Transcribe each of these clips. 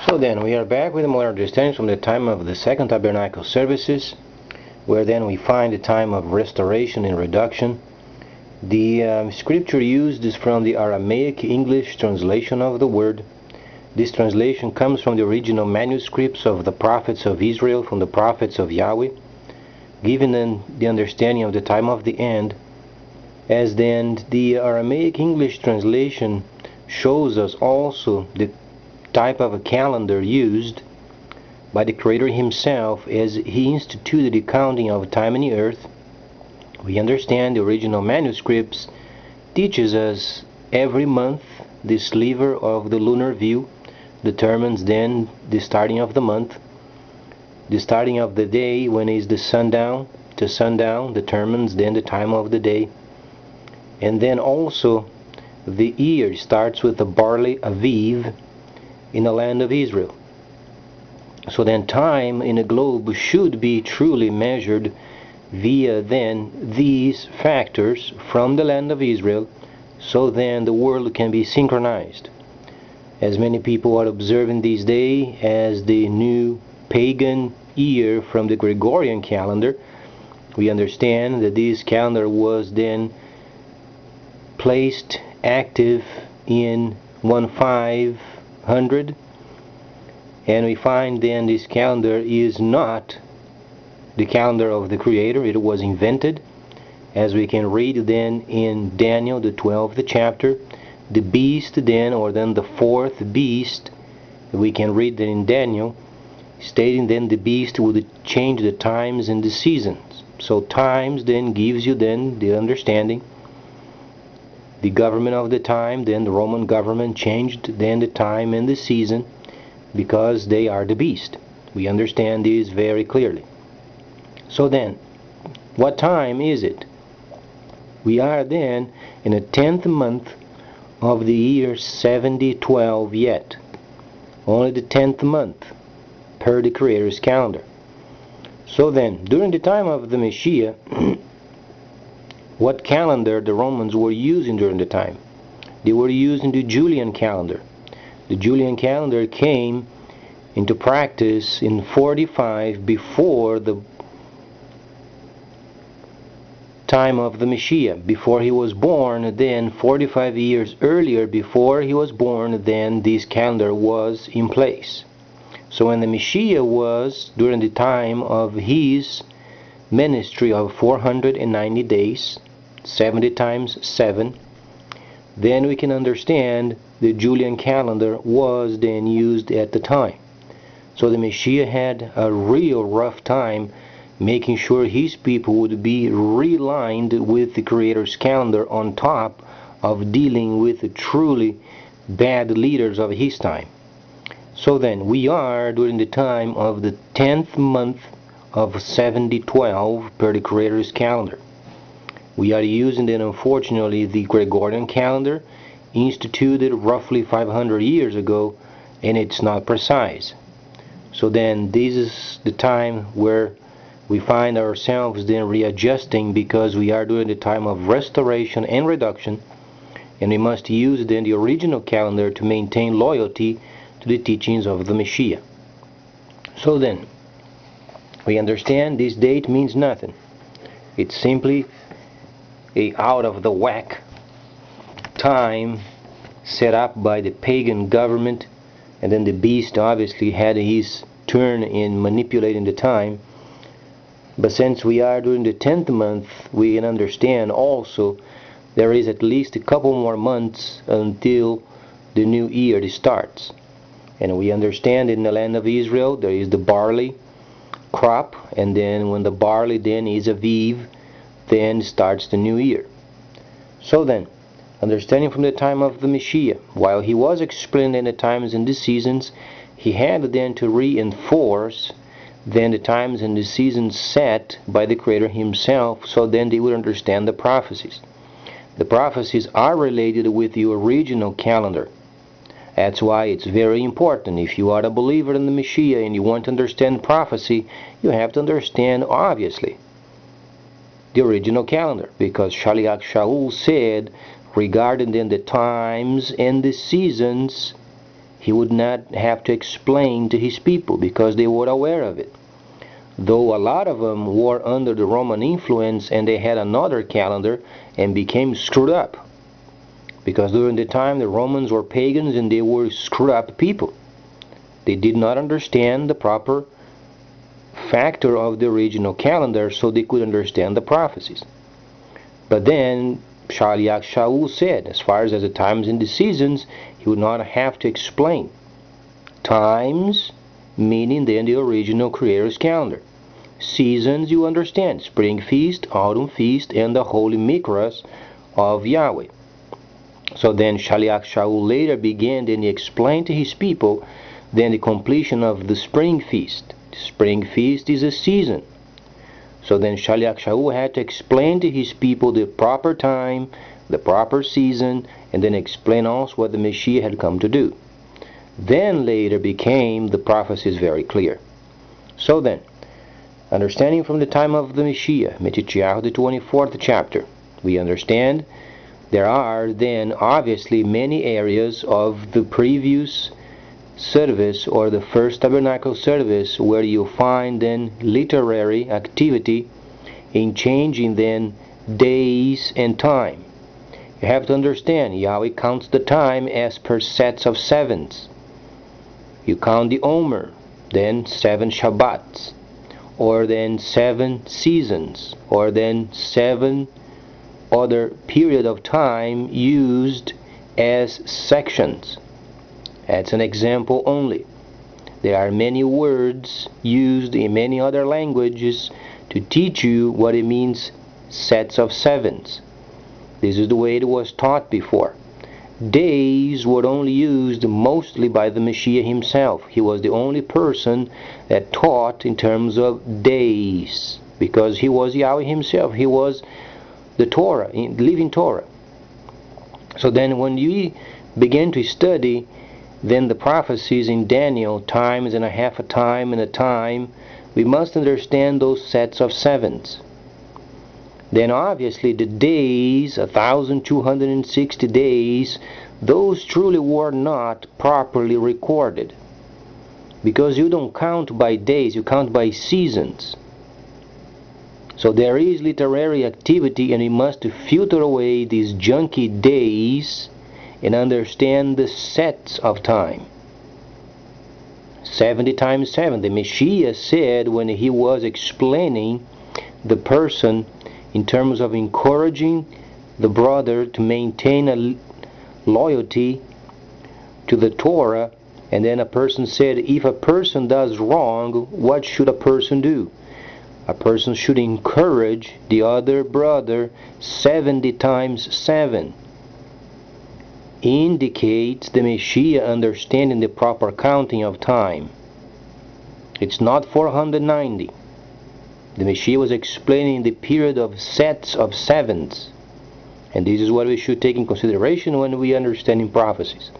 So then we are back with more understanding from the time of the Second Tabernacle services, where then we find the time of restoration and reduction. The scripture used is from the Aramaic English translation of the word. This translation comes from the original manuscripts of the prophets of Israel, from the prophets of Yahweh, giving them the understanding of the time of the end, as then the Aramaic English translation shows us also the type of a calendar used by the Creator himself as he instituted the counting of time in the earth. We understand the original manuscripts teaches us every month the sliver of the lunar view determines then the starting of the month. The starting of the day, when is the sundown to sundown, determines then the time of the day. And then also the year starts with the barley Aviv in the land of Israel. So then time in a globe should be truly measured via then these factors from the land of Israel, so then the world can be synchronized. As many people are observing these days as the new pagan year from the Gregorian calendar, we understand that this calendar was then placed active in 1500, and we find then this calendar is not the calendar of the Creator. It was invented, as we can read then in Daniel the 12th chapter. The beast then, or then the fourth beast, we can read that in Daniel, stating then the beast would change the times and the seasons. So times then gives you then the understanding. The government of the time, then the Roman government changed then the time and the season because they are the beast. We understand this very clearly. So then, what time is it? We are then in the 10th month of the year 7012 yet. Only the 10th month per the Creator's calendar. So then, during the time of the Messiah, what calendar the Romans were using during the time? They were using the Julian calendar. The Julian calendar came into practice in 45 before the time of the Messiah. Before he was born, then 45 years earlier before he was born, then this calendar was in place. So when the Messiah was during the time of his ministry of 490 days, 70 times 7, then we can understand the Julian calendar was then used at the time. So the Messiah had a real rough time making sure his people would be realigned with the Creator's calendar, on top of dealing with the truly bad leaders of his time. So then we are during the time of the 10th month of 7012 per the Creator's calendar. We are using then, unfortunately, the Gregorian calendar, instituted roughly 500 years ago, and it's not precise. So then this is the time where we find ourselves then readjusting, because we are during the time of restoration and reduction, and we must use then the original calendar to maintain loyalty to the teachings of the Messiah. So then, we understand this date means nothing. It's simply a out of the whack time set up by the pagan government, and then the beast obviously had his turn in manipulating the time. But since we are during the 10th month, we can understand also there is at least a couple more months until the new year starts. And we understand in the land of Israel there is the barley crop, and then when the barley then is Aviv, then starts the new year. So then, understanding from the time of the Messiah, while he was explaining the times and the seasons, he had then to reinforce then the times and the seasons set by the Creator himself, so then they would understand the prophecies. The prophecies are related with the original calendar. That's why it's very important. If you are a believer in the Messiah and you want to understand prophecy, you have to understand, obviously, the original calendar, because Shaliach Shaul said regarding then the times and the seasons, he would not have to explain to his people because they were aware of it. Though a lot of them were under the Roman influence and they had another calendar and became screwed up. Because during the time the Romans were pagans and they were screwed up people. They did not understand the proper factor of the original calendar, so they could understand the prophecies. But then Shaliach Shaul said, as far as the times and the seasons, he would not have to explain. Times, meaning then the original Creator's calendar. Seasons, you understand, spring feast, autumn feast, and the holy Mikras of Yahweh. So then Shaliach Shaul later began and he explained to his people then the completion of the spring feast. The spring feast is a season. So then Shaliach Shaul had to explain to his people the proper time, the proper season, and then explain also what the Messiah had come to do. Then later became the prophecies very clear. So then, understanding from the time of the Messiah, Matthew the 24th chapter, we understand there are then obviously many areas of the previous service or the first tabernacle service where you find then literary activity in changing then days and time. You have to understand Yahweh counts the time as per sets of sevens. You count the Omer, then 7 Shabbats, or then 7 seasons, or then 7 other period of time used as sections. That's an example only. There are many words used in many other languages to teach you what it means sets of sevens. This is the way it was taught before. Days were only used mostly by the Messiah himself. He was the only person that taught in terms of days because he was Yahweh himself. He was the Torah, living Torah. So then when you begin to study then the prophecies in Daniel, times and a half a time and a time, we must understand those sets of sevens. Then obviously the days, 1,260 days, those truly were not properly recorded. Because you don't count by days, you count by seasons. So there is literary activity and we must filter away these junky days and understand the sets of time. 70 times 7. The Messiah said when he was explaining the person in terms of encouraging the brother to maintain a loyalty to the Torah, and then a person said, if a person does wrong, what should a person do? A person should encourage the other brother 70 times 7. Indicates the Messiah understanding the proper counting of time. It's not 490. The Messiah was explaining the period of sets of sevens. And this is what we should take in consideration when we understand prophecies.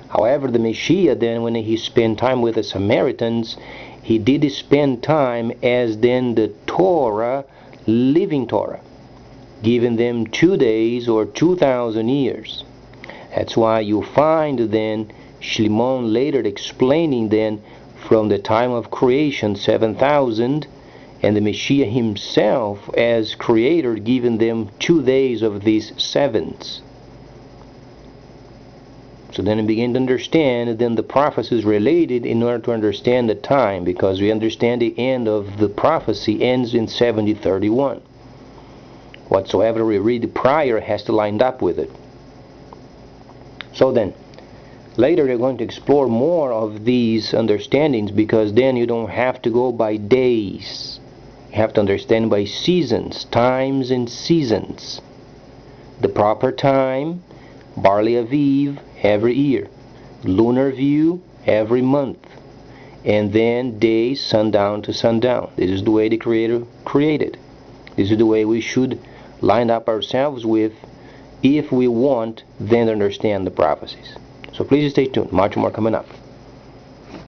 However, the Messiah then, when he spent time with the Samaritans, he did spend time as then the Torah, living Torah, giving them 2 days or 2,000 years. That's why you find then Shimon later explaining then from the time of creation 7,000 and the Messiah himself as creator giving them 2 days of these sevens. So then we begin to understand then the prophecies related in order to understand the time, because we understand the end of the prophecy ends in 70:31. Whatsoever we read prior has to line up with it. So then, later we're going to explore more of these understandings, because then you don't have to go by days. You have to understand by seasons, times and seasons. The proper time, Barley Aviv, every year. Lunar view, every month. And then days, sundown to sundown. This is the way the Creator created. This is the way we should line up ourselves with if we want then to understand the prophecies. So please stay tuned. Much more coming up.